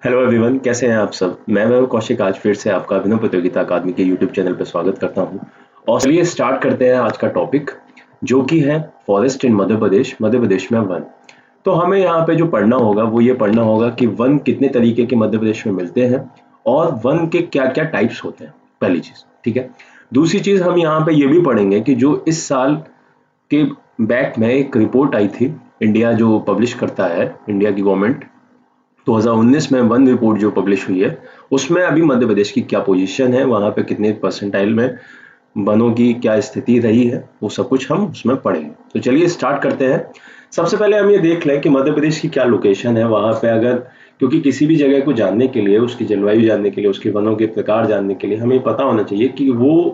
Hello everyone, कैसे हैं आप सब। मैं वैभव कौशिक आज फिर से आपका अभिनव प्रतियोगिता अकादमी के यूट्यूब चैनल पर स्वागत करता हूं। और चलिए स्टार्ट करते हैं आज का टॉपिक, जो कि है फॉरेस्ट इन मध्य प्रदेश में वन। तो हमें यहाँ पे जो पढ़ना होगा वो ये पढ़ना होगा कि वन कितने तरीके के मध्य प्रदेश में मिलते हैं और वन के क्या क्या टाइप्स होते हैं, पहली चीज। ठीक है। दूसरी चीज हम यहाँ पे ये भी पढ़ेंगे कि जो इस साल के बैक में एक रिपोर्ट आई थी, इंडिया जो पब्लिश करता है, इंडिया की गवर्नमेंट, 2019 में वन रिपोर्ट जो पब्लिश हुई है, उसमें अभी मध्य प्रदेश की क्या पोजीशन है, वहां पे कितने परसेंटाइल में वनों की क्या स्थिति रही है, वो सब कुछ हम उसमें पढ़ेंगे। तो चलिए स्टार्ट करते हैं। सबसे पहले हम ये देख लें कि मध्य प्रदेश की क्या लोकेशन है वहां पे। अगर क्योंकि किसी भी जगह को जानने के लिए, उसकी जलवायु जानने के लिए, उसके वनों के प्रकार जानने के लिए हमें पता होना चाहिए कि वो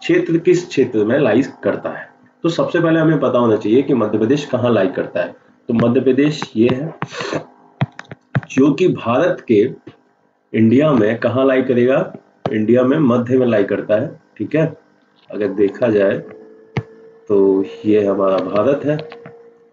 क्षेत्र किस क्षेत्र में लाई करता है। तो सबसे पहले हमें पता होना चाहिए कि मध्य प्रदेश कहाँ लाई करता है। तो मध्य प्रदेश ये है जो कि भारत के इंडिया में कहाँ लाई करेगा, इंडिया में मध्य में लाई करता है। ठीक है। अगर देखा जाए तो ये हमारा भारत है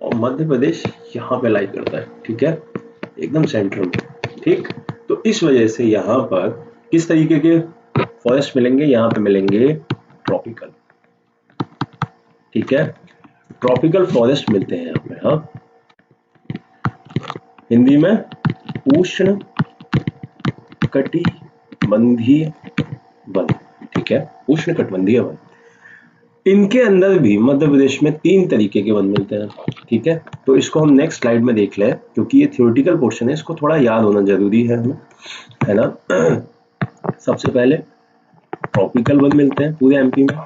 और मध्य प्रदेश यहाँ पे लाई करता है। ठीक है, एकदम सेंट्रल में। ठीक, तो इस वजह से यहाँ पर किस तरीके के फॉरेस्ट मिलेंगे, यहाँ पे मिलेंगे ट्रॉपिकल। ठीक है, ट्रॉपिकल फॉरेस्ट मिलते हैं यहाँ पे। हाँ, हिंदी में उष्ण कटिबंधीय वन। ठीक है, उष्ण कटिबंधीय वन। इनके अंदर भी मध्य प्रदेश में 3 तरीके के वन मिलते हैं। ठीक है, तो इसको हम नेक्स्ट स्लाइड में देख लें, क्योंकि ये थ्योरेटिकल पोर्शन है, इसको थोड़ा याद होना जरूरी है हमें, है ना। सबसे पहले ट्रॉपिकल वन मिलते हैं पूरे एमपी में।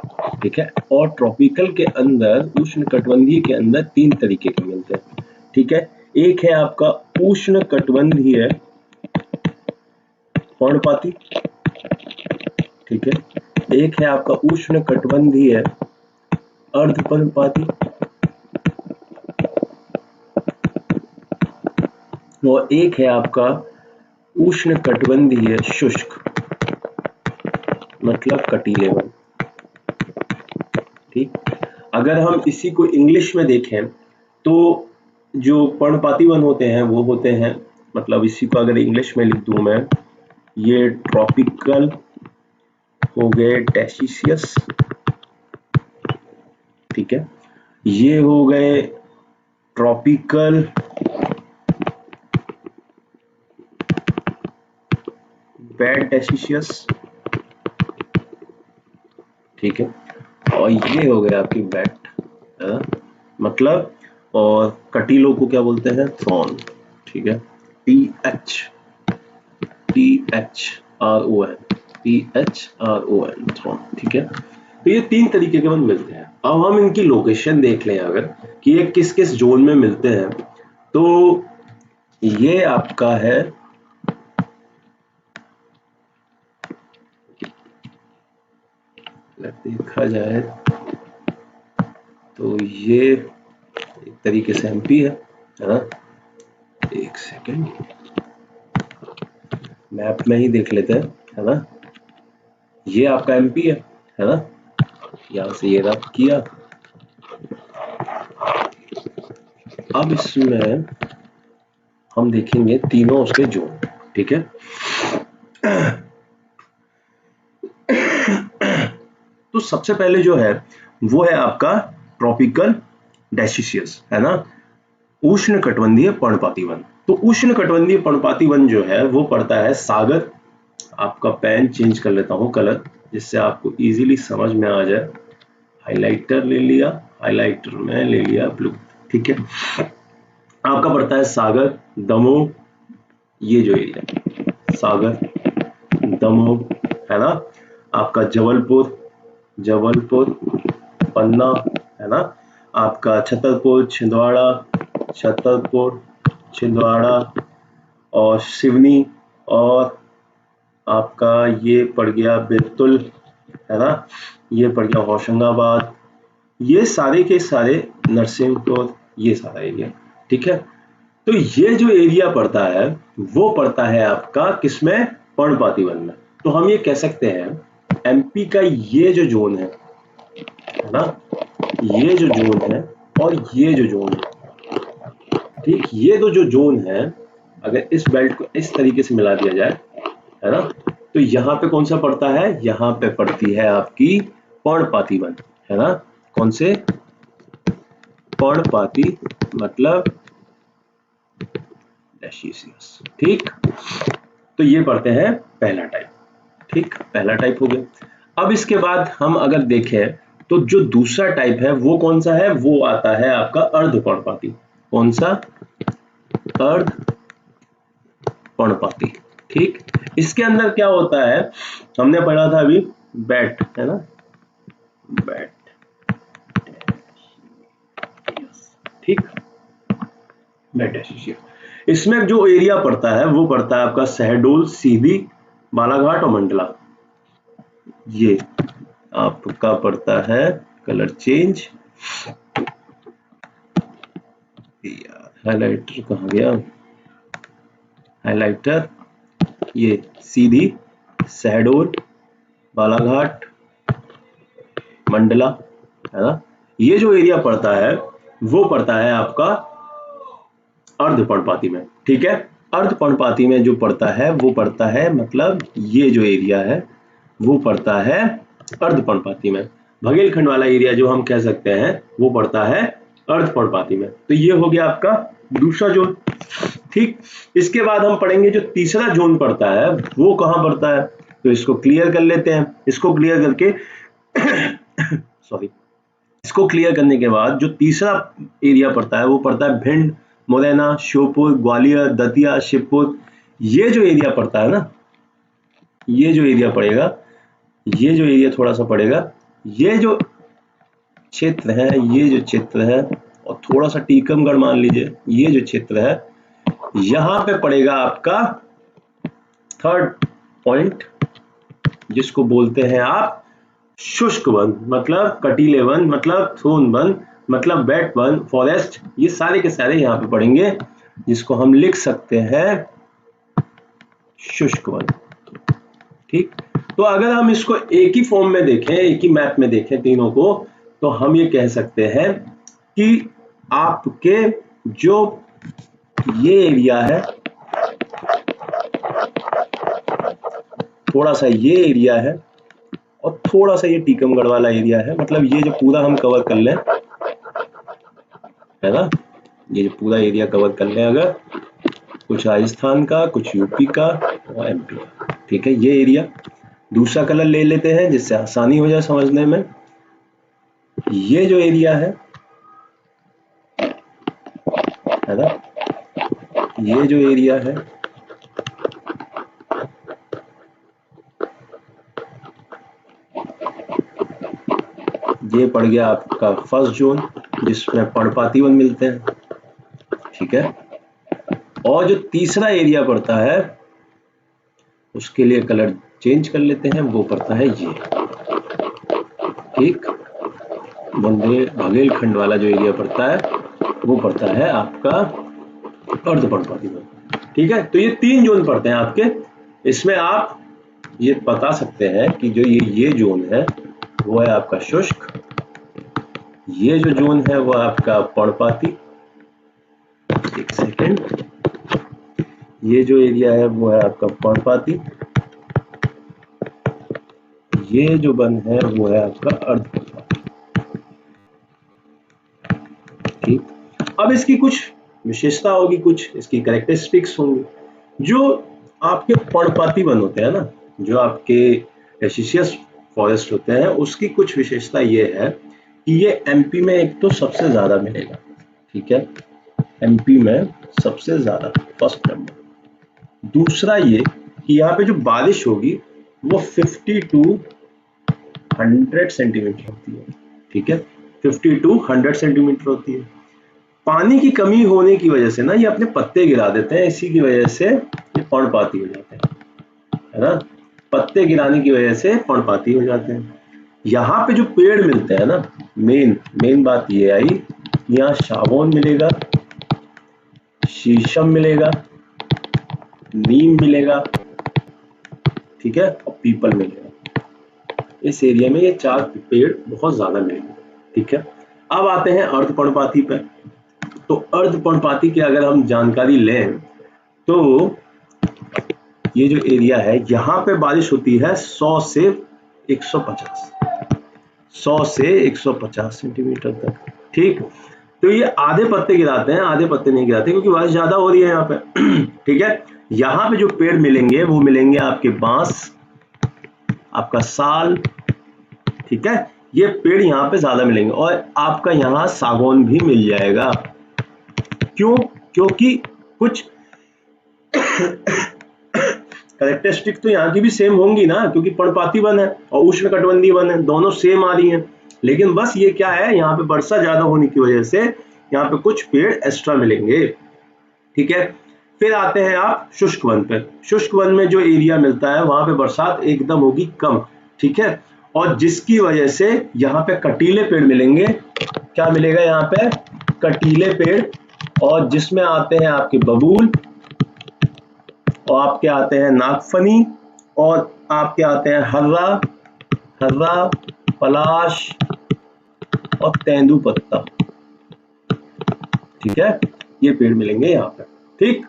ठीक है, और ट्रॉपिकल के अंदर, उष्ण कटिबंधीय के अंदर 3 तरीके के मिलते हैं। ठीक है, एक है आपका उष्ण कटिबंधीय पर्णपाती। ठीक है, एक है आपका उष्ण कटिबंधीय अर्धपर्णपाती, और एक है आपका उष्ण कटिबंधीय शुष्क, मतलब कटीले वन। ठीक, अगर हम इसी को इंग्लिश में देखें तो जो पर्णपाती वन होते हैं वो होते हैं, मतलब इसी को अगर इंग्लिश में लिख दूं मैं, ये ट्रॉपिकल हो गए डेसिशियस। ठीक है, ये हो गए ट्रॉपिकल बैड डेसिशियस। ठीक है, और ये हो गया आपकी बैट, मतलब, और कटीलों को क्या बोलते हैं, थ्रॉन। ठीक है, THRON, थ्रॉन। ठीक है, तो ये 3 तरीके के वन मिलते हैं। अब हम इनकी लोकेशन देख लें अगर, कि ये किस किस जोन में मिलते हैं। तो ये आपका है, देखा जाए तो ये एक तरीके से एमपी है ना। एक सेकेंड, मैप में ही देख लेते हैं, है ना। ये आपका एमपी है ना। यहां से ये रब किया। अब इसमें हम देखेंगे तीनों उसके जोन। ठीक है, तो सबसे पहले जो है वो है आपका ट्रॉपिकल डेसिशियस, है ना, उष्ण कटिबंधीय पर्णपाती वन। तो उष्ण कटिबंधीय पर्णपाती वन जो है वो पड़ता है सागर। आपका पेन चेंज कर लेता हूं कलर, जिससे आपको इजीली समझ में आ जाए। हाइलाइटर ले लिया, हाइलाइटर में ले लिया ब्लू। ठीक है, आपका पड़ता है सागर, दमोह, ये जो एरिया सागर, दमोह, है ना। आपका जबलपुर, पन्ना, है ना। आपका छतरपुर, छिंदवाड़ा और सिवनी, और आपका ये पड़ गया बैतूल, है ना। ये पड़ गया होशंगाबाद, ये सारे के सारे नरसिंहपुर, ये सारा एरिया। ठीक है, तो ये जो एरिया पड़ता है वो पड़ता है आपका किसमें, पर्णपाती वन में। तो हम ये कह सकते हैं एमपी का ये जो जोन है ना, ये जो जोन है और ये जो जोन है, ठीक, ये दो जो जोन है, अगर इस बेल्ट को इस तरीके से मिला दिया जाए, है ना, तो यहाँ पे कौन सा पड़ता है, यहाँ पे पड़ती है आपकी पर्णपाती वन, है ना। कौन से, पर्णपाती मतलब डेसीसियस, ठीक। तो ये पढ़ते हैं पहला टाइप, ठीक, पहला टाइप हो गया। अब इसके बाद हम अगर देखें तो जो दूसरा टाइप है वो कौन सा है, वो आता है आपका अर्धपर्णपाती। कौन सा, अर्धपर्णपाती, ठीक। इसके अंदर क्या होता है, हमने पढ़ा था अभी बैट, है ना, बैट, ठीक, बैट। इसमें जो एरिया पड़ता है वो पड़ता है आपका शहडोल, सीधी, बालाघाट और मंडला। ये आपका पड़ता है, कलर चेंज, हाइलाइटर कहाँ गया, हाइलाइटर, ये सीधी, शहडोल, बालाघाट, मंडला, है ना। ये जो एरिया पड़ता है वो पड़ता है आपका अर्धपर्णपाती में, ठीक है। अर्धपर्णपाती में जो पड़ता है वो पड़ता है, मतलब ये जो एरिया है वो पड़ता है अर्धपर्णपाती में। बघेलखंड वाला एरिया जो हम कह सकते हैं वो पड़ता है अर्धपर्णपाती में। तो ये हो गया आपका दूसरा जोन, ठीक। इसके बाद हम पढ़ेंगे जो तीसरा जोन पड़ता है वो कहां पड़ता है, तो इसको क्लियर कर लेते हैं। इसको क्लियर करके सॉरी, इसको क्लियर करने के बाद जो तीसरा एरिया पड़ता है वो पड़ता है भिंड, मुरैना, श्योपुर, ग्वालियर, दतिया, शिवपुर। ये जो एरिया पड़ता है ना, ये जो एरिया पड़ेगा, ये जो एरिया थोड़ा सा पड़ेगा, ये जो क्षेत्र है, ये जो क्षेत्र है, और थोड़ा सा टीकमगढ़ मान लीजिए, ये जो क्षेत्र है, यहां पे पड़ेगा आपका थर्ड पॉइंट, जिसको बोलते हैं आप शुष्क वन, मतलब कटीले वन, मतलब थोन वन, मतलब बेट वन, फॉरेस्ट। ये सारे के सारे यहाँ पे पड़ेंगे, जिसको हम लिख सकते हैं शुष्क वन, ठीक। तो अगर हम इसको एक ही फॉर्म में देखें, एक ही मैप में देखें तीनों को, तो हम ये कह सकते हैं कि आपके जो ये एरिया है, थोड़ा सा ये एरिया है, और थोड़ा सा ये टीकमगढ़ वाला एरिया है, मतलब ये जो पूरा हम कवर कर लें, है ना, ये जो पूरा एरिया कवर कर लें, अगर कुछ राजस्थान का, कुछ यूपी का और एमपी का, ठीक है, ये एरिया। दूसरा कलर ले लेते हैं जिससे आसानी हो जाए समझने में। ये जो एरिया है ना, ये जो एरिया है, ये पड़ गया आपका फर्स्ट जोन, जिसमें पर्णपाती वन मिलते हैं, ठीक है। और जो तीसरा एरिया पड़ता है उसके लिए कलर चेंज कर लेते हैं, वो पड़ता है ये, ठीक। बघेलखंड वाला जो एरिया पड़ता है वो पड़ता है आपका अर्धपर्णपाती वन, ठीक है। तो ये तीन जोन पड़ते हैं आपके। इसमें आप ये बता सकते हैं कि जो ये जोन है वो है आपका शुष्क, ये जो जोन है वो आपका पर्णपाती, एक सेकेंड, ये जो एरिया है वो है आपका पर्णपाती, ये जो वन है वो है आपका अर्धपर्णपाती, ठीक। अब इसकी कुछ विशेषता होगी, कुछ इसकी कैरेक्टरिस्टिक्स होंगी। जो आपके पर्णपाती वन होते हैं ना, जो आपके डेसीसियस फॉरेस्ट होते हैं, उसकी कुछ विशेषता ये है कि ये एमपी में एक तो सबसे ज्यादा मिलेगा, ठीक है, एमपी में सबसे ज्यादा, फर्स्ट नंबर। दूसरा ये कि यहाँ पे जो बारिश होगी वो 50 to 100 सेंटीमीटर होती है, ठीक है, 50 to 100 सेंटीमीटर होती है। पानी की कमी होने की वजह से ना ये अपने पत्ते गिरा देते हैं, इसी की वजह से ये पर्णपाती हो जाते हैं, है ना, पत्ते गिराने की वजह से पर्णपाती हो जाते हैं। यहाँ पे जो पेड़ मिलते हैं ना, मेन बात ये आई, यहाँ सागौन मिलेगा, शीशम मिलेगा, नीम मिलेगा, ठीक है, और पीपल मिलेगा। इस एरिया में ये चार पेड़ बहुत ज्यादा मिलेंगे, ठीक है। अब आते हैं अर्धपर्णपाती पे। तो अर्धपर्णपाती की अगर हम जानकारी लें तो ये जो एरिया है यहाँ पे बारिश होती है 100 से 150, 100 से 150 सेंटीमीटर तक। ठीक, तो ये आधे पत्ते गिराते हैं, आधे पत्ते नहीं गिराते क्योंकि बारिश ज्यादा हो रही है यहाँ पे। ठीक है, यहाँ पे जो पेड़ मिलेंगे वो मिलेंगे आपके बांस, आपका साल, ठीक है, ये पेड़ यहाँ पे ज्यादा मिलेंगे, और आपका यहाँ सागौन भी मिल जाएगा। क्यों? क्योंकि कुछ कैरेक्टरिस्टिक तो यहाँ की भी सेम होंगी ना, क्योंकि पर्णपाती वन है और उष्णकटिबंधीय वन है, दोनों सेम आ रही हैं। लेकिन बस ये क्या है, यहाँ पे वर्षा ज्यादा होने की वजह से यहाँ पे कुछ पेड़ एक्स्ट्रा मिलेंगे। ठीक है, फिर आते हैं आप शुष्क वन पे। शुष्क वन में जो एरिया मिलता है वहां पे बरसात एकदम होगी कम। ठीक है, और जिसकी वजह से यहाँ पे कटीले पेड़ मिलेंगे। क्या मिलेगा यहाँ पे? कटीले पेड़, और जिसमें आते हैं आपके बबूल, और आपके आते हैं नागफनी, और आपके आते हैं हर्रा, हर्रा, पलाश और तेंदुपत्ता। ठीक है, ये पेड़ मिलेंगे यहाँ पे। ठीक,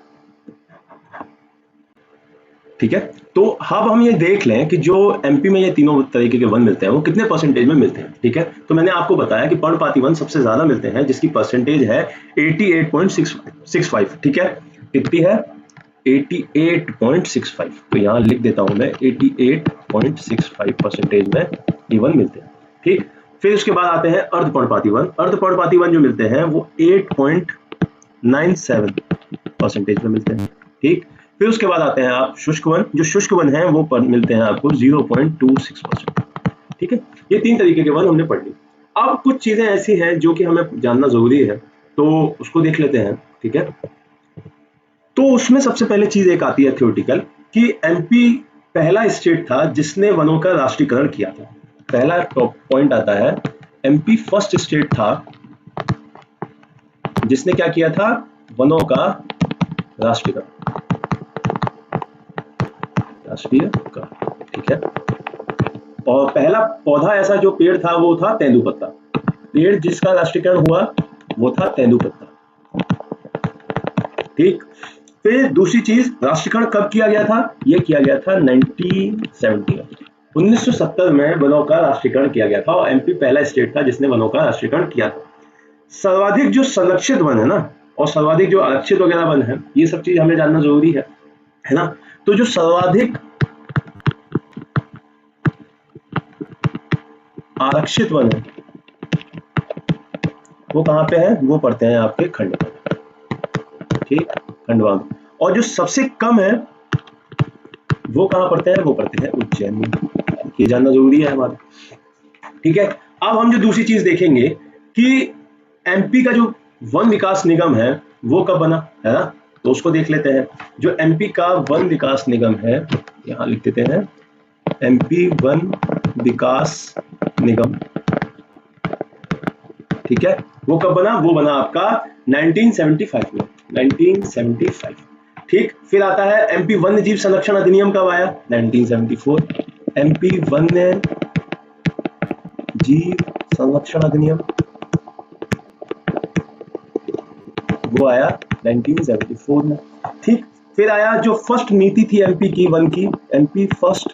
ठीक है, तो अब हम ये देख लें कि जो एमपी में ये तीनों तरीके के वन मिलते हैं वो कितने परसेंटेज में मिलते हैं। ठीक है, तो मैंने आपको बताया कि पर्णपाती वन सबसे ज्यादा मिलते हैं, जिसकी परसेंटेज है 88.65। ठीक है, कितनी है? 88.65। तो यहाँ लिख देता हूं मैं 88.65% में ये वन मिलते हैं। ठीक, फिर उसके बाद आते हैं अर्धपर्णपाती वन। अर्धपर्णपाती वन जो मिलते हैं वो 8.97% में मिलते हैं। ठीक, फिर उसके बाद आते हैं आप शुष्क वन। जो शुष्क वन है वो मिलते हैं आपको 0.26%। ठीक है, ये तीन तरीके के वन हमने पढ़ ली। अब कुछ चीजें ऐसी हैं जो कि हमें जानना जरूरी है, तो उसको देख लेते हैं। ठीक है, तो उसमें सबसे पहले चीज एक आती है थ्योरेटिकल, कि एमपी पहला स्टेट था जिसने वनों का राष्ट्रीयकरण किया था। पहला पॉइंट आता है, एमपी फर्स्ट स्टेट था जिसने क्या किया था? वनों का राष्ट्रीयकरण। ठीक है, और पहला पौधा ऐसा जो पेड़ था वो था तेंदुपत्ता। पेड़ जिसका राष्ट्रीयकरण हुआ वो था तेंदुपत्ता। ठीक, फिर दूसरी चीज, राष्ट्रीयकरण कब किया गया था? ये किया गया था 1970 में वनों का राष्ट्रीयकरण किया गया था, और एमपी पहला स्टेट था जिसने वनों का राष्ट्रीयकरण किया था। सर्वाधिक जो संरक्षित वन है ना, और सर्वाधिक जो आरक्षित वगैरह वन है, ये सब चीज हमें जानना जरूरी है ना। तो जो सर्वाधिक आरक्षित वन है वो कहां पे है? वो पड़ते हैं आपके खंडवा। ठीक, खंडवा में। और जो सबसे कम है वो कहां पड़ते हैं? वो पड़ते हैं उज्जैन में। ये जानना जरूरी है हमारे। ठीक है, अब हम जो दूसरी चीज देखेंगे कि एमपी का जो वन विकास निगम है वो कब बना, है ना, तो उसको देख लेते हैं। जो एमपी का वन विकास निगम है, यहां लिख देते हैं एमपी वन विकास निगम। ठीक है, वो कब बना? वो बना आपका 1975 में, 1975। ठीक, फिर आता है एमपी वन्य जीव संरक्षण अधिनियम कब आया? 1974। एमपी वन्य जीव संरक्षण अधिनियम वो आया 1974 में। ठीक, फिर आया जो फर्स्ट नीति थी एमपी की वन की, एमपी फर्स्ट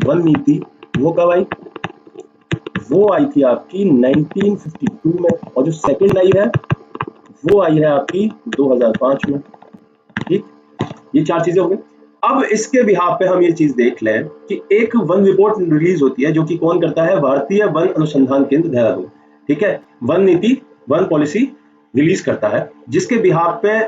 वन नीति, वो कब आई? वो आई थी आपकी 1952 में, और जो सेकंड आई है वो आई है आपकी 2005 में। ठीक, ये चार चीजें हो गई। अब इसके बिहाफ पे हम ये चीज देख लें कि एक वन रिपोर्ट रिलीज होती है, जो कि कौन करता है? भारतीय वन अनुसंधान केंद्र देहरादून। ठीक है, वन नीति, वन पॉलिसी रिलीज करता है, जिसके बिहाफ पे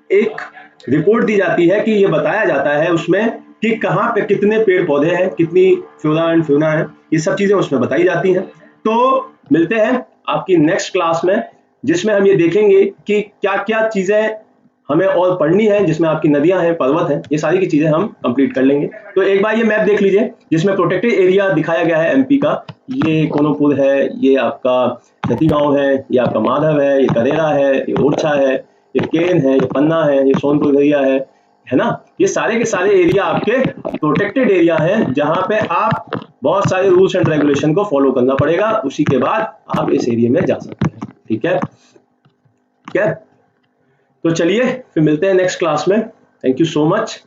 एक रिपोर्ट दी जाती है कि ये बताया जाता है उसमें कि कहाँ पे कितने पेड़ पौधे हैं, कितनी फ्लोरा एंड फ्यूना है, ये सब चीजें उसमें बताई जाती हैं। तो मिलते हैं आपकी नेक्स्ट क्लास में, जिसमें हम ये देखेंगे कि क्या क्या चीजें हमें और पढ़नी है, जिसमें आपकी नदियां हैं, पर्वत हैं, ये सारी की चीजें हम कंप्लीट कर लेंगे। तो एक बार ये मैप देख लीजिए जिसमें प्रोटेक्टेड एरिया दिखाया गया है एमपी का। ये कोनोपुर है, ये आपका नती गांव है, ये आपका माधव है, ये करेरा है, ये ओरछा है, ये केन है, ये पन्ना है, ये सोनपुर एरिया है ना। ये सारे के सारे एरिया आपके प्रोटेक्टेड एरिया हैं, जहां पे आप बहुत सारे रूल्स एंड रेगुलेशन को फॉलो करना पड़ेगा, उसी के बाद आप इस एरिया में जा सकते हैं। ठीक है, ठीक है, तो चलिए फिर मिलते हैं नेक्स्ट क्लास में। Thank you so much.